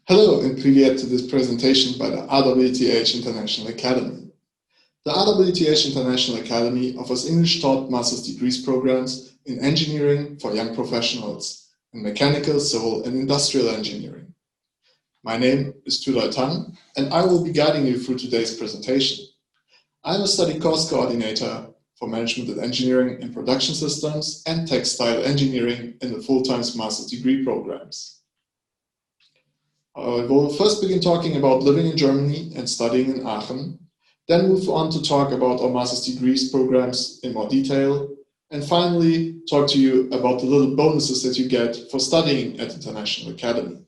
Hello and привет to this presentation by the RWTH International Academy. The RWTH International Academy offers English-taught master's degrees programs in engineering for young professionals in mechanical, civil and industrial engineering. My name is Tudor Tang and I will be guiding you through today's presentation. I'm a study course coordinator for management and engineering in production systems and textile engineering in the full-time master's degree programs. We'll first begin talking about living in Germany and studying in Aachen, then move on to talk about our master's degrees programs in more detail, and finally talk to you about the little bonuses that you get for studying at International Academy.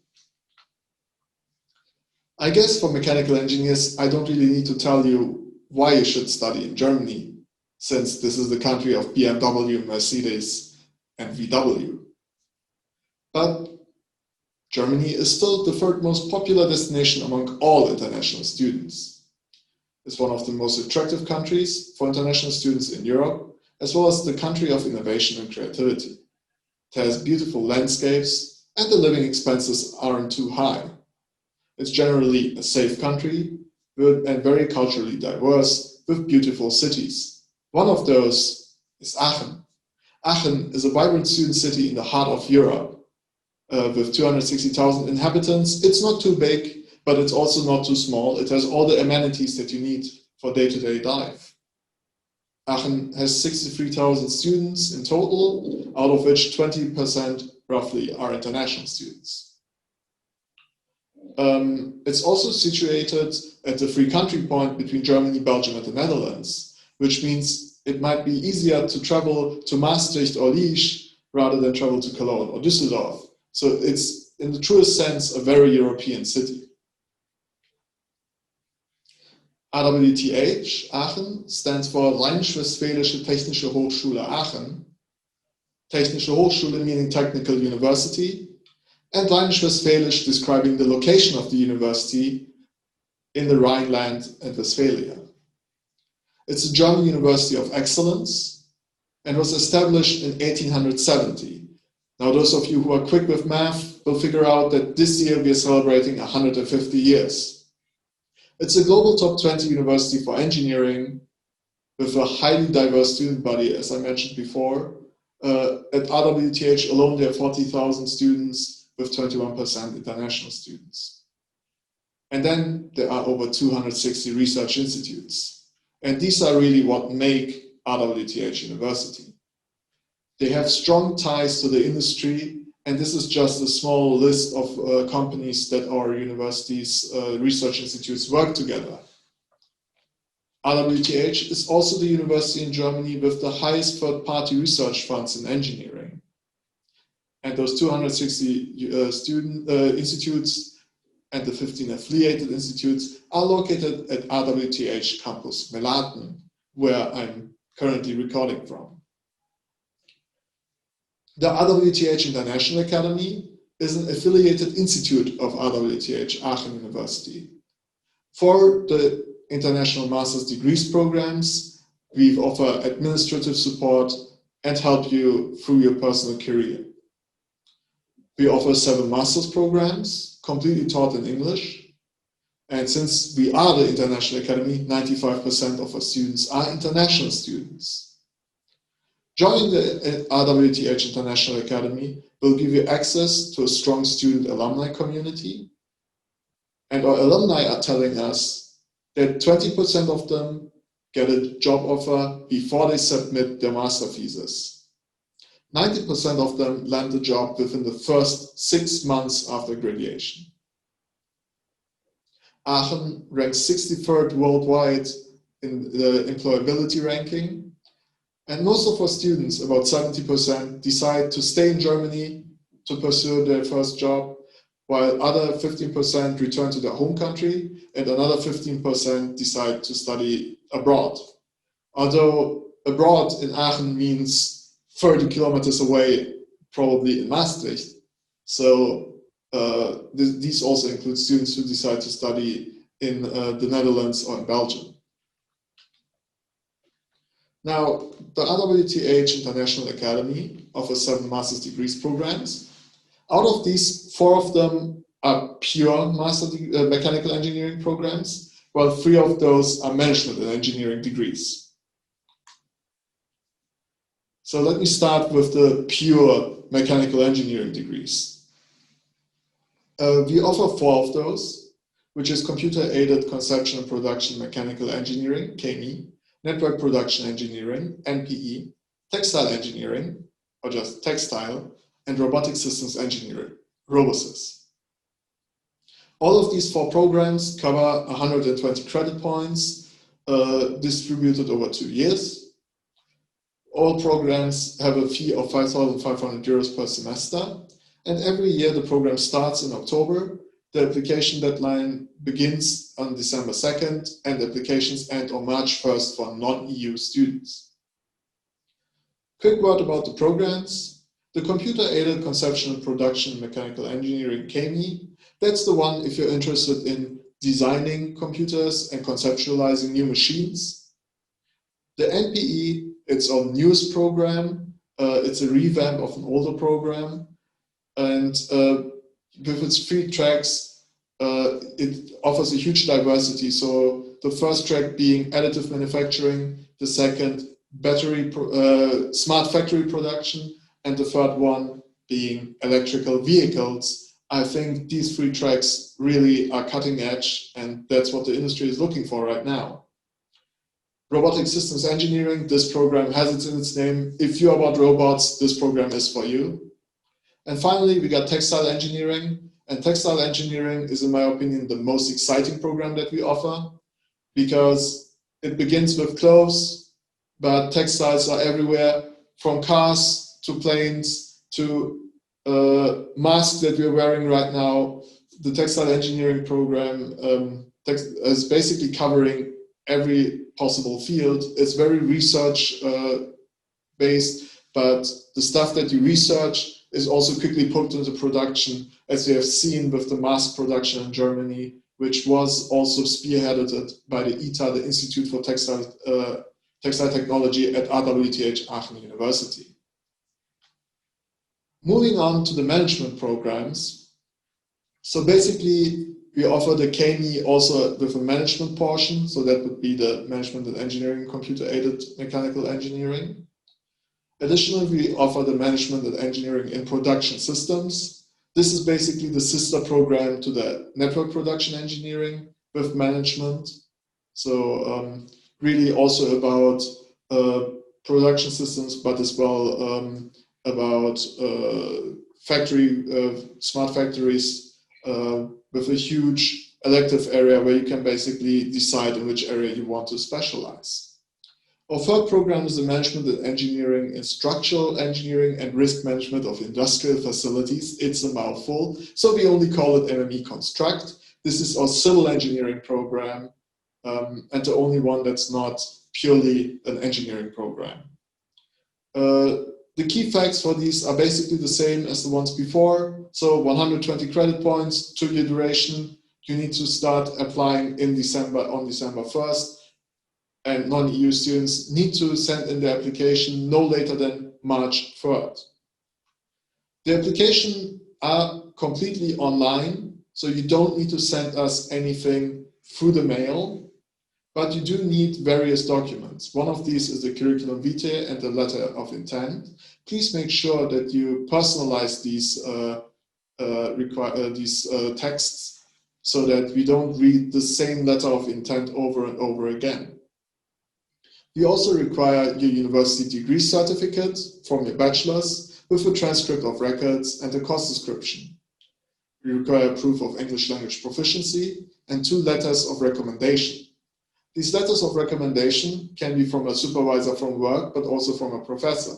I guess for mechanical engineers, I don't really need to tell you why you should study in Germany, since this is the country of BMW, Mercedes, and VW. But Germany is still the third most popular destination among all international students. It's one of the most attractive countries for international students in Europe, as well as the country of innovation and creativity. It has beautiful landscapes and the living expenses aren't too high. It's generally a safe country and very culturally diverse with beautiful cities. One of those is Aachen. Aachen is a vibrant student city in the heart of Europe. With 260,000 inhabitants, it's not too big, but it's also not too small. It has all the amenities that you need for day-to-day life. Aachen has 63,000 students in total, out of which 20% roughly are international students. It's also situated at the free country point between Germany, Belgium, and the Netherlands, which means it might be easier to travel to Maastricht or Liège rather than travel to Cologne or Düsseldorf. So it's, in the truest sense, a very European city. RWTH, Aachen, stands for Rheinisch-Westfälische Technische Hochschule Aachen. Technische Hochschule meaning technical university, and Rheinisch-Westfälisch describing the location of the university in the Rhineland and Westphalia. It's a German university of excellence and was established in 1870. Now, those of you who are quick with math will figure out that this year we are celebrating 150 years. It's a global top 20 university for engineering with a highly diverse student body, as I mentioned before. At RWTH alone, there are 40,000 students with 21% international students. And then there are over 260 research institutes. And these are really what make RWTH University. They have strong ties to the industry, and this is just a small list of companies that our universities' research institutes work together. RWTH is also the university in Germany with the highest third-party research funds in engineering. And those 260 institutes and the 15 affiliated institutes are located at RWTH Campus Melaten, where I'm currently recording from. The RWTH International Academy is an affiliated institute of RWTH Aachen University. For the international master's degrees programs, we offer administrative support and help you through your personal career. We offer 7 master's programs, completely taught in English. And since we are the International Academy, 95% of our students are international students. Joining the RWTH International Academy will give you access to a strong student alumni community. And our alumni are telling us that 20% of them get a job offer before they submit their master thesis. 90% of them land a job within the first 6 months after graduation. Aachen ranks 63rd worldwide in the employability ranking. And most of our students, about 70%, decide to stay in Germany to pursue their first job, while other 15% return to their home country, and another 15% decide to study abroad. Although abroad in Aachen means 30 kilometers away, probably in Maastricht. So these also include students who decide to study in the Netherlands or in Belgium. Now, the RWTH International Academy offers 7 master's degrees programs. Out of these, 4 of them are pure mechanical engineering programs, while 3 of those are management and engineering degrees. So let me start with the pure mechanical engineering degrees. We offer 4 of those, which is Computer-Aided Conception and Production Mechanical Engineering, CAME, Network Production Engineering, NPE, Textile Engineering, or just Textile, and Robotic Systems Engineering, RoboSys. All of these 4 programs cover 120 credit points, distributed over 2 years. All programs have a fee of 5,500 euros per semester, and every year the program starts in October. The application deadline begins on December 2nd, and applications end on March 1st for non-EU students. Quick word about the programs. The Computer-Aided Conception and Production Mechanical Engineering, CAME, that's the one if you're interested in designing computers and conceptualizing new machines. The NPE, it's a newest program. It's a revamp of an older program. And with its 3 tracks, it offers a huge diversity. So the first track being additive manufacturing, the second smart factory production, and the third one being electrical vehicles. I think these 3 tracks really are cutting edge, and that's what the industry is looking for right now. Robotic Systems Engineering, this program has it in its name. If you're about robots, this program is for you. And finally, we got Textile Engineering. And Textile Engineering is, in my opinion, the most exciting program that we offer, because it begins with clothes, but textiles are everywhere, from cars to planes to masks that we're wearing right now. The Textile Engineering program is basically covering every possible field. It's very research based, but the stuff that you research is also quickly put into production, as we have seen with the mask production in Germany, which was also spearheaded by the ITA, the Institute for Textile Technology at RWTH Aachen University. Moving on to the management programs. So basically, we offer the CAME also with a management portion. So that would be the Management and Engineering, Computer-Aided Mechanical Engineering. Additionally, we offer the Management and Engineering in Production Systems. This is basically the sister program to the Network Production Engineering with management. So really also about production systems, but as well about smart factories with a huge elective area where you can basically decide in which area you want to specialize. Our third program is the Management and Engineering in Structural Engineering and Risk Management of Industrial Facilities. It's a mouthful, so we only call it MME Construct. This is our civil engineering program, and the only one that's not purely an engineering program. The key facts for these are basically the same as the ones before. So 120 credit points, 2-year duration. You need to start applying on December 1st. And non-EU students need to send in their application no later than March 3rd. The applications are completely online, so you don't need to send us anything through the mail, but you do need various documents. One of these is the curriculum vitae and the letter of intent. Please make sure that you personalize these texts so that we don't read the same letter of intent over and over again. We also require your university degree certificate from your bachelor's with a transcript of records and a course description. We require proof of English language proficiency and 2 letters of recommendation. These letters of recommendation can be from a supervisor from work, but also from a professor.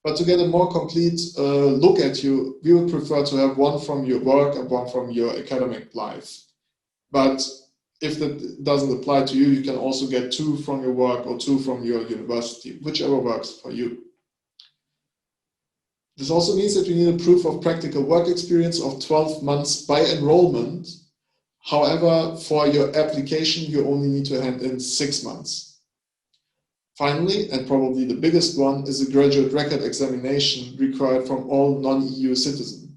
But to get a more complete look at you, we would prefer to have 1 from your work and 1 from your academic life. But if that doesn't apply to you, you can also get 2 from your work or 2 from your university, whichever works for you. This also means that we need a proof of practical work experience of 12 months by enrollment. However, for your application, you only need to hand in 6 months. Finally, and probably the biggest one, is a graduate record examination required from all non-EU citizens.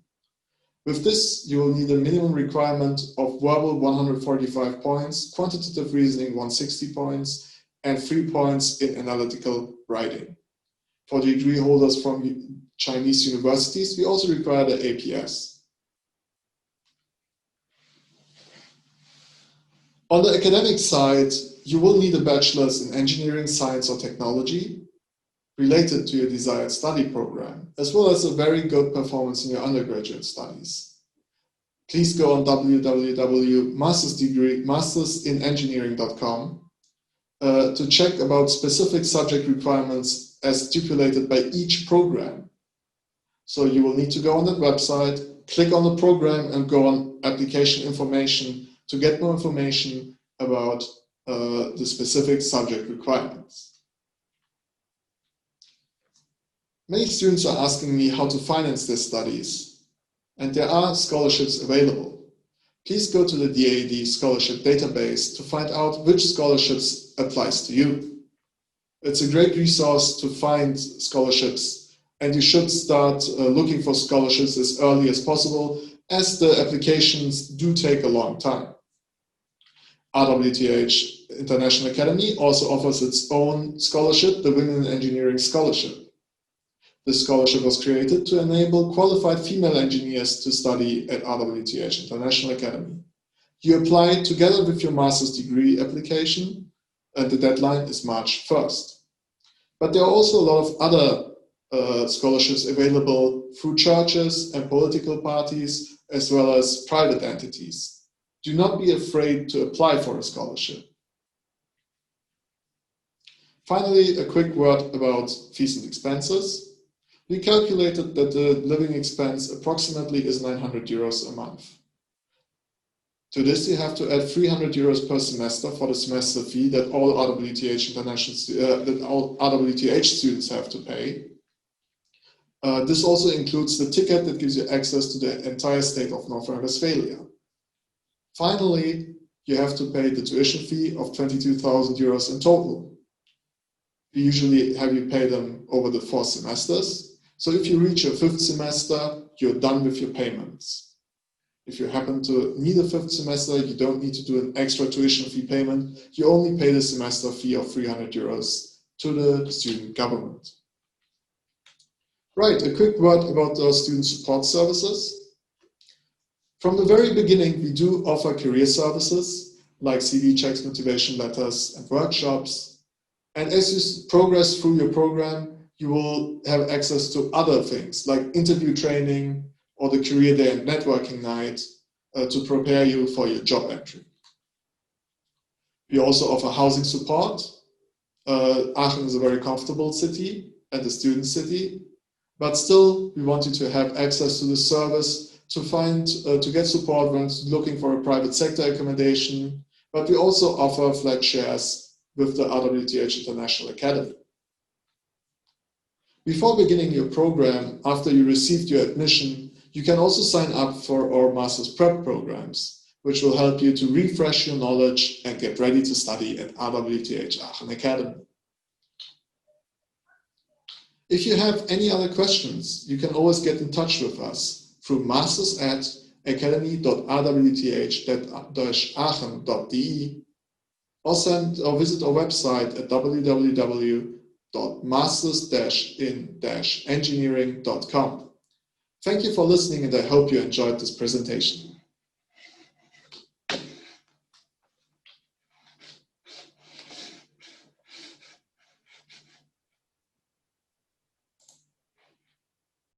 With this, you will need a minimum requirement of verbal 145 points, quantitative reasoning 160 points, and 3 points in analytical writing. For degree holders from Chinese universities, we also require the APS. On the academic side, you will need a bachelor's in engineering, science, or technology related to your desired study program, as well as a very good performance in your undergraduate studies. Please go on www.mastersinengineering.com to check about specific subject requirements as stipulated by each program. So you will need to go on that website, click on the program, and go on application information to get more information about the specific subject requirements. Many students are asking me how to finance their studies, and there are scholarships available. Please go to the DAAD scholarship database to find out which scholarships applies to you. It's a great resource to find scholarships, and you should start looking for scholarships as early as possible, as the applications do take a long time. RWTH International Academy also offers its own scholarship, the Women in Engineering Scholarship. This scholarship was created to enable qualified female engineers to study at RWTH International Academy. You apply together with your master's degree application, and the deadline is March 1st. But there are also a lot of other scholarships available through churches and political parties, as well as private entities. Do not be afraid to apply for a scholarship. Finally, a quick word about fees and expenses. We calculated that the living expense approximately is 900 euros a month. To this, you have to add 300 euros per semester for the semester fee that all RWTH students have to pay. This also includes the ticket that gives you access to the entire state of North Rhine-Westphalia. Finally, you have to pay the tuition fee of 22,000 euros in total. We usually have you pay them over the 4 semesters. So if you reach your 5th semester, you're done with your payments. If you happen to need a 5th semester, you don't need to do an extra tuition fee payment. You only pay the semester fee of 300 euros to the student government. Right, a quick word about our student support services. From the very beginning, we do offer career services like CV checks, motivation letters, and workshops. And as you progress through your program, you will have access to other things like interview training or the career day and networking night to prepare you for your job entry. We also offer housing support. Aachen is a very comfortable city and a student city, but still we want you to have access to the service to get support when looking for a private sector accommodation, but we also offer flat shares with the RWTH International Academy. Before beginning your program, after you received your admission, you can also sign up for our master's prep programs, which will help you to refresh your knowledge and get ready to study at RWTH Aachen Academy. If you have any other questions, you can always get in touch with us through masters@academy.rwth-aachen.de or visit our website at www.masters-in-engineering.com. Thank you for listening, and I hope you enjoyed this presentation.